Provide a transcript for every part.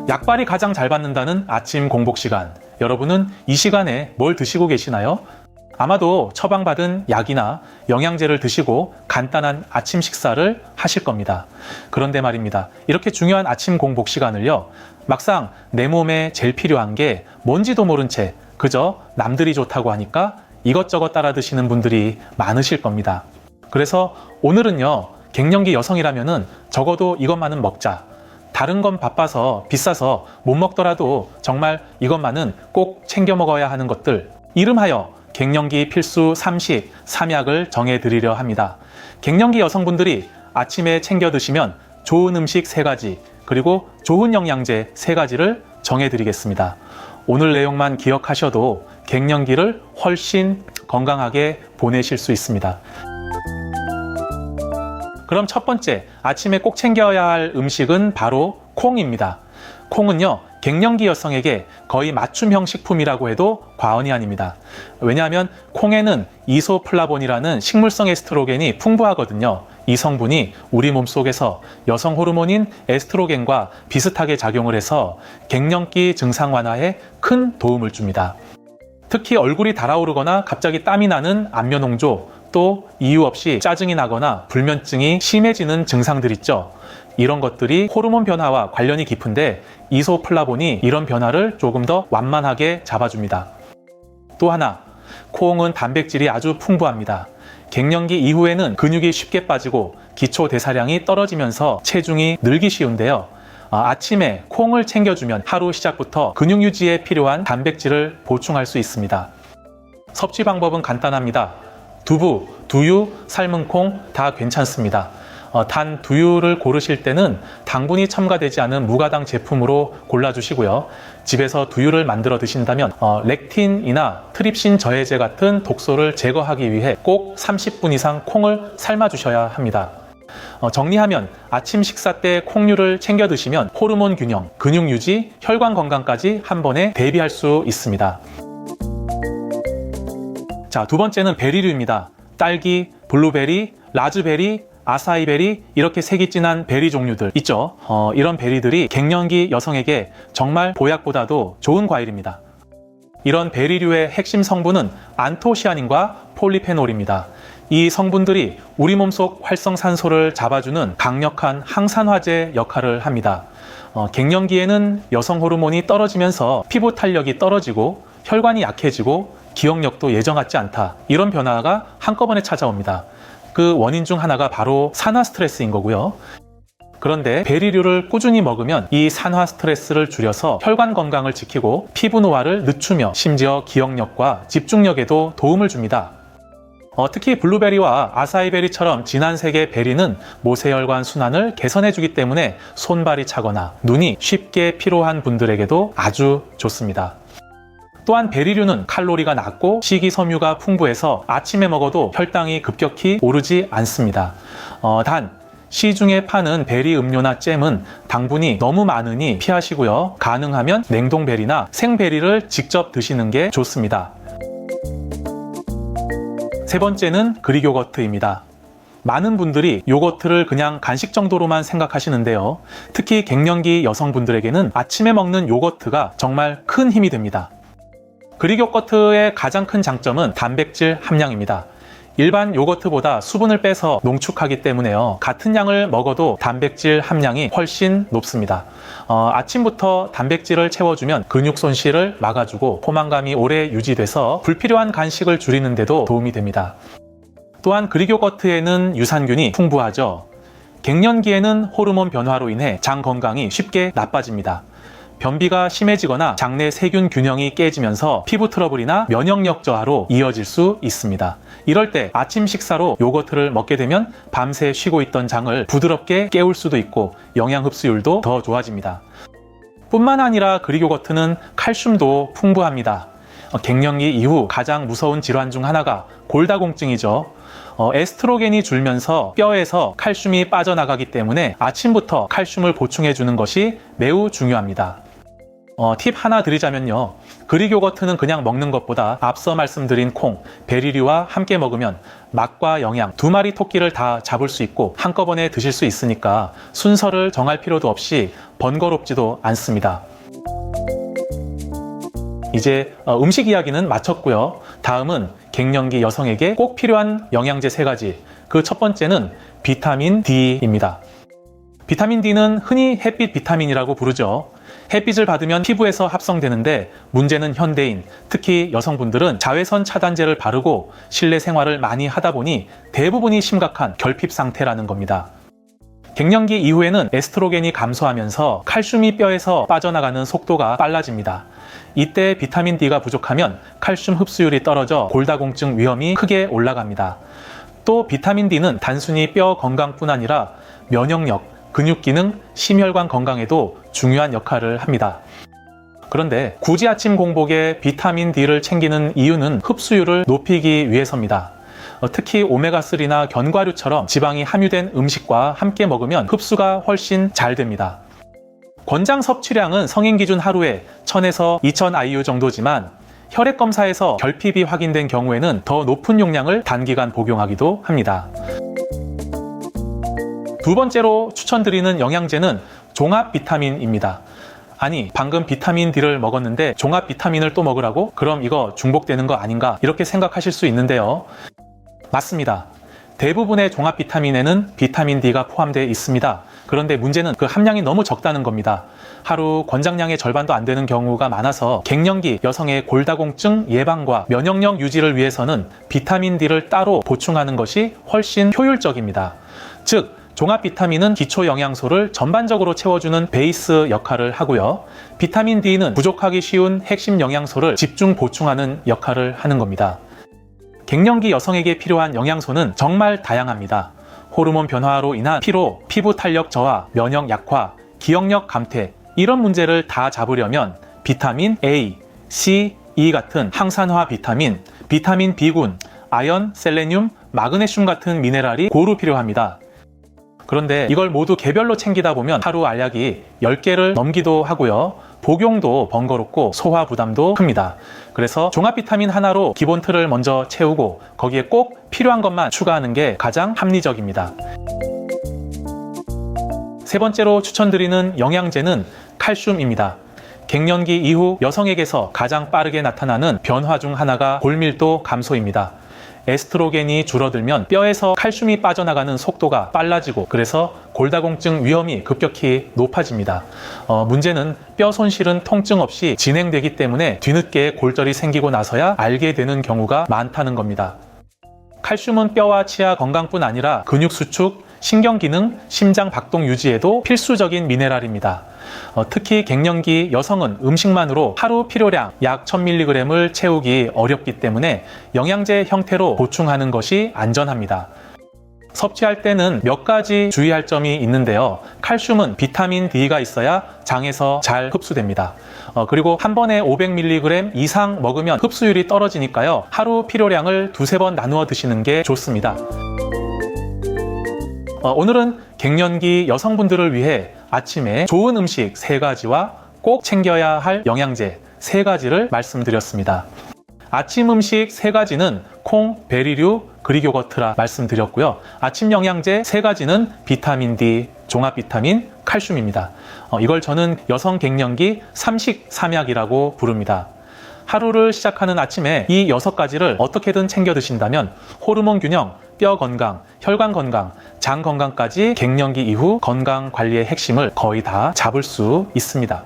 약발이 가장 잘 받는다는 아침 공복 시간. 여러분은 이 시간에 뭘 드시고 계시나요? 아마도 처방받은 약이나 영양제를 드시고 간단한 아침 식사를 하실 겁니다. 그런데 말입니다. 이렇게 중요한 아침 공복 시간을요, 막상 내 몸에 제일 필요한 게 뭔지도 모른 채 그저 남들이 좋다고 하니까 이것저것 따라 드시는 분들이 많으실 겁니다. 그래서 오늘은요, 갱년기 여성이라면은 적어도 이것만은 먹자. 다른 건 바빠서 비싸서 못 먹더라도 정말 이것만은 꼭 챙겨 먹어야 하는 것들, 이름하여 갱년기 필수 3식 3약을 정해드리려 합니다. 갱년기 여성분들이 아침에 챙겨 드시면 좋은 음식 3가지, 그리고 좋은 영양제 3가지를 정해드리겠습니다. 오늘 내용만 기억하셔도 갱년기를 훨씬 건강하게 보내실 수 있습니다. 그럼 첫 번째, 아침에 꼭 챙겨야 할 음식은 바로 콩입니다. 콩은요, 갱년기 여성에게 거의 맞춤형 식품이라고 해도 과언이 아닙니다. 왜냐하면 콩에는 이소플라본이라는 식물성 에스트로겐이 풍부하거든요. 이 성분이 우리 몸속에서 여성 호르몬인 에스트로겐과 비슷하게 작용을 해서 갱년기 증상 완화에 큰 도움을 줍니다. 특히 얼굴이 달아오르거나 갑자기 땀이 나는 안면홍조, 또 이유 없이 짜증이 나거나 불면증이 심해지는 증상들 있죠. 이런 것들이 호르몬 변화와 관련이 깊은데 이소플라본이 이런 변화를 조금 더 완만하게 잡아줍니다. 또 하나, 콩은 단백질이 아주 풍부합니다. 갱년기 이후에는 근육이 쉽게 빠지고 기초 대사량이 떨어지면서 체중이 늘기 쉬운데요. 아침에 콩을 챙겨주면 하루 시작부터 근육 유지에 필요한 단백질을 보충할 수 있습니다. 섭취 방법은 간단합니다. 두부, 두유, 삶은 콩 다 괜찮습니다. 단 두유를 고르실 때는 당분이 첨가되지 않은 무가당 제품으로 골라주시고요. 집에서 두유를 만들어 드신다면 렉틴이나 트립신 저해제 같은 독소를 제거하기 위해 꼭 30분 이상 콩을 삶아 주셔야 합니다. 정리하면 아침 식사 때 콩류를 챙겨 드시면 호르몬 균형, 근육 유지, 혈관 건강까지 한 번에 대비할 수 있습니다. 자, 두 번째는 베리류입니다. 딸기, 블루베리, 라즈베리, 아사이베리, 이렇게 색이 진한 베리 종류들 있죠. 이런 베리들이 갱년기 여성에게 정말 보약보다도 좋은 과일입니다. 이런 베리류의 핵심 성분은 안토시아닌과 폴리페놀입니다. 이 성분들이 우리 몸속 활성산소를 잡아주는 강력한 항산화제 역할을 합니다. 갱년기에는 여성 호르몬이 떨어지면서 피부 탄력이 떨어지고 혈관이 약해지고 기억력도 예전 같지 않다. 이런 변화가 한꺼번에 찾아옵니다. 그 원인 중 하나가 바로 산화 스트레스인 거고요. 그런데 베리류를 꾸준히 먹으면 이 산화 스트레스를 줄여서 혈관 건강을 지키고 피부 노화를 늦추며 심지어 기억력과 집중력에도 도움을 줍니다. 특히 블루베리와 아사이베리처럼 진한 색의 베리는 모세혈관 순환을 개선해주기 때문에 손발이 차거나 눈이 쉽게 피로한 분들에게도 아주 좋습니다. 또한 베리류는 칼로리가 낮고 식이섬유가 풍부해서 아침에 먹어도 혈당이 급격히 오르지 않습니다. 단 시중에 파는 베리 음료나 잼은 당분이 너무 많으니 피하시고요. 가능하면 냉동베리나 생베리를 직접 드시는 게 좋습니다. 세 번째는 그릭 요거트입니다. 많은 분들이 요거트를 그냥 간식 정도로만 생각하시는데요. 특히 갱년기 여성분들에게는 아침에 먹는 요거트가 정말 큰 힘이 됩니다. 그릭 요거트의 가장 큰 장점은 단백질 함량입니다. 일반 요거트보다 수분을 빼서 농축하기 때문에요. 같은 양을 먹어도 단백질 함량이 훨씬 높습니다. 아침부터 단백질을 채워주면 근육 손실을 막아주고 포만감이 오래 유지돼서 불필요한 간식을 줄이는 데도 도움이 됩니다. 또한 그릭 요거트에는 유산균이 풍부하죠. 갱년기에는 호르몬 변화로 인해 장 건강이 쉽게 나빠집니다. 변비가 심해지거나 장내 세균 균형이 깨지면서 피부 트러블이나 면역력 저하로 이어질 수 있습니다. 이럴 때 아침 식사로 요거트를 먹게 되면 밤새 쉬고 있던 장을 부드럽게 깨울 수도 있고 영양 흡수율도 더 좋아집니다. 뿐만 아니라 그릭 요거트는 칼슘도 풍부합니다. 갱년기 이후 가장 무서운 질환 중 하나가 골다공증이죠. 에스트로겐이 줄면서 뼈에서 칼슘이 빠져나가기 때문에 아침부터 칼슘을 보충해 주는 것이 매우 중요합니다. 팁 하나 드리자면요. 그릭요거트는 그냥 먹는 것보다 앞서 말씀드린 콩, 베리류와 함께 먹으면 맛과 영양 두 마리 토끼를 다 잡을 수 있고 한꺼번에 드실 수 있으니까 순서를 정할 필요도 없이 번거롭지도 않습니다. 이제 음식 이야기는 마쳤고요. 다음은 갱년기 여성에게 꼭 필요한 영양제 3가지. 그 첫 번째는 비타민 D입니다. 비타민 D는 흔히 햇빛 비타민이라고 부르죠. 햇빛을 받으면 피부에서 합성되는데 문제는 현대인, 특히 여성분들은 자외선 차단제를 바르고 실내 생활을 많이 하다 보니 대부분이 심각한 결핍 상태라는 겁니다. 갱년기 이후에는 에스트로겐이 감소하면서 칼슘이 뼈에서 빠져나가는 속도가 빨라집니다. 이때 비타민 D가 부족하면 칼슘 흡수율이 떨어져 골다공증 위험이 크게 올라갑니다. 또 비타민 D는 단순히 뼈 건강뿐 아니라 면역력, 근육 기능, 심혈관 건강에도 중요한 역할을 합니다. 그런데 굳이 아침 공복에 비타민 D를 챙기는 이유는 흡수율을 높이기 위해서입니다. 특히 오메가3나 견과류처럼 지방이 함유된 음식과 함께 먹으면 흡수가 훨씬 잘 됩니다. 권장 섭취량은 성인 기준 하루에 1000에서 2000 IU 정도지만 혈액 검사에서 결핍이 확인된 경우에는 더 높은 용량을 단기간 복용하기도 합니다. 두 번째로 추천드리는 영양제는 종합 비타민입니다. 아니, 방금 비타민 D를 먹었는데 종합 비타민을 또 먹으라고? 그럼 이거 중복되는 거 아닌가? 이렇게 생각하실 수 있는데요. 맞습니다. 대부분의 종합 비타민에는 비타민 D가 포함되어 있습니다. 그런데 문제는 그 함량이 너무 적다는 겁니다. 하루 권장량의 절반도 안 되는 경우가 많아서 갱년기 여성의 골다공증 예방과 면역력 유지를 위해서는 비타민 D를 따로 보충하는 것이 훨씬 효율적입니다. 즉, 종합 비타민은 기초 영양소를 전반적으로 채워주는 베이스 역할을 하고요. 비타민 D는 부족하기 쉬운 핵심 영양소를 집중 보충하는 역할을 하는 겁니다. 갱년기 여성에게 필요한 영양소는 정말 다양합니다. 호르몬 변화로 인한 피로, 피부 탄력 저하, 면역 약화, 기억력 감퇴 이런 문제를 다 잡으려면 비타민 A, C, E 같은 항산화 비타민, 비타민 B군, 아연, 셀레늄, 마그네슘 같은 미네랄이 고루 필요합니다. 그런데 이걸 모두 개별로 챙기다 보면 하루 알약이 10개를 넘기도 하고요. 복용도 번거롭고 소화 부담도 큽니다. 그래서 종합 비타민 하나로 기본 틀을 먼저 채우고 거기에 꼭 필요한 것만 추가하는 게 가장 합리적입니다. 세 번째로 추천드리는 영양제는 칼슘입니다. 갱년기 이후 여성에게서 가장 빠르게 나타나는 변화 중 하나가 골밀도 감소입니다. 에스트로겐이 줄어들면 뼈에서 칼슘이 빠져나가는 속도가 빨라지고 그래서 골다공증 위험이 급격히 높아집니다. 문제는 뼈 손실은 통증 없이 진행되기 때문에 뒤늦게 골절이 생기고 나서야 알게 되는 경우가 많다는 겁니다. 칼슘은 뼈와 치아 건강뿐 아니라 근육 수축, 신경 기능, 심장 박동 유지에도 필수적인 미네랄입니다. 특히 갱년기 여성은 음식만으로 하루 필요량 약 1000mg을 채우기 어렵기 때문에 영양제 형태로 보충하는 것이 안전합니다. 섭취할 때는 몇 가지 주의할 점이 있는데요. 칼슘은 비타민 D가 있어야 장에서 잘 흡수됩니다. 그리고 한 번에 500mg 이상 먹으면 흡수율이 떨어지니까요. 하루 필요량을 두세 번 나누어 드시는 게 좋습니다. 오늘은 갱년기 여성분들을 위해 아침에 좋은 음식 3가지와 꼭 챙겨야 할 영양제 3가지를 말씀드렸습니다. 아침 음식 3가지는 콩, 베리류, 그릭요거트라 말씀드렸고요. 아침 영양제 3가지는 비타민 D, 종합 비타민, 칼슘입니다. 이걸 저는 여성 갱년기 삼식 삼약이라고 부릅니다. 하루를 시작하는 아침에 이 6가지를 어떻게든 챙겨 드신다면 호르몬 균형, 뼈 건강, 혈관 건강, 장 건강까지 갱년기 이후 건강 관리의 핵심을 거의 다 잡을 수 있습니다.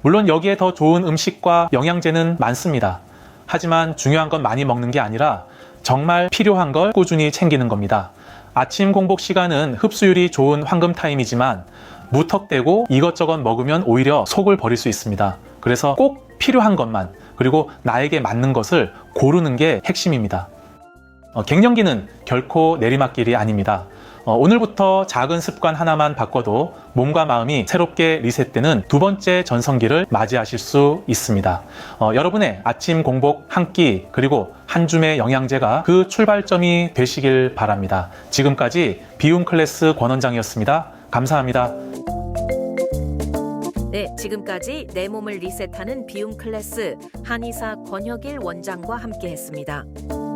물론 여기에 더 좋은 음식과 영양제는 많습니다. 하지만 중요한 건 많이 먹는 게 아니라 정말 필요한 걸 꾸준히 챙기는 겁니다. 아침 공복 시간은 흡수율이 좋은 황금 타임이지만 무턱대고 이것저것 먹으면 오히려 속을 버릴 수 있습니다. 그래서 꼭 필요한 것만 그리고 나에게 맞는 것을 고르는 게 핵심입니다. 갱년기는 결코 내리막길이 아닙니다. 오늘부터 작은 습관 하나만 바꿔도 몸과 마음이 새롭게 리셋되는 두 번째 전성기를 맞이하실 수 있습니다. 여러분의 아침 공복 한 끼 그리고 한 줌의 영양제가 그 출발점이 되시길 바랍니다. 지금까지 비움클래스 권원장이었습니다. 감사합니다. 네, 지금까지 내 몸을 리셋하는 비움 클래스 한의사 권혁일 원장과 함께했습니다.